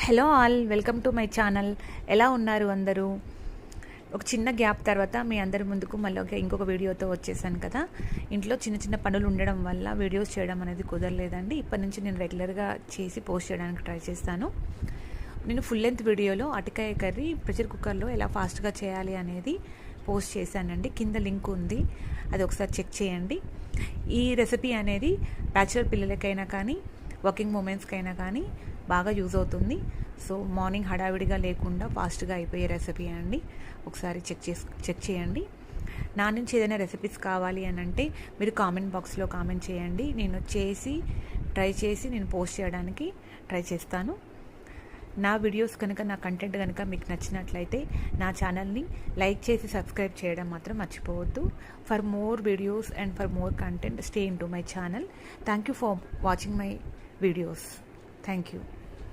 Hello all, welcome to my channel. ఎలా ఉన్నారు అందరూ? ఒక చిన్న గ్యాప్ తర్వాత మీ అందరి ముందుకు మళ్ళీ ఇంకొక వీడియోతో వచ్చేసాను కదా. ఇంట్లో చిన్న చిన్న పనులు ఉండడం వల్ల వీడియోస్ చేయడం అనేది కుదరలేదండి. ఇప్పటి నుంచి నేను రెగ్యులర్గా చేసి పోస్ట్ చేయడానికి ట్రై చేస్తాను. నేను ఫుల్ లెంత్ వీడియోలో అరటికాయ కర్రీ ప్రెషర్ కుక్కర్లో ఎలా ఫాస్ట్గా చేయాలి అనేది పోస్ట్ చేశానండి. కింద లింక్ ఉంది, అది ఒకసారి చెక్ చేయండి. ఈ రెసిపీ అనేది బ్యాచులర్ పిల్లలకైనా కానీ వర్కింగ్ ఉమెన్స్కైనా కానీ బాగా యూజ్ అవుతుంది. సో మార్నింగ్ హడావిడిగా లేకుండా ఫాస్ట్గా అయిపోయే రెసిపీ అండి. ఒకసారి చెక్ చేయండి. నా నుంచి ఏదైనా రెసిపీస్ కావాలి అని అంటే మీరు కామెంట్ బాక్స్లో కామెంట్ చేయండి. నేను ట్రై చేసి నేను పోస్ట్ చేయడానికి ట్రై చేస్తాను. నా వీడియోస్ కనుక, నా కంటెంట్ కనుక మీకు నచ్చినట్లయితే నా ఛానల్ని లైక్ చేసి సబ్స్క్రైబ్ చేయడం మాత్రం మర్చిపోవద్దు. For more videos and for more content stay in to my channel. Thank you for watching my videos. Thank you.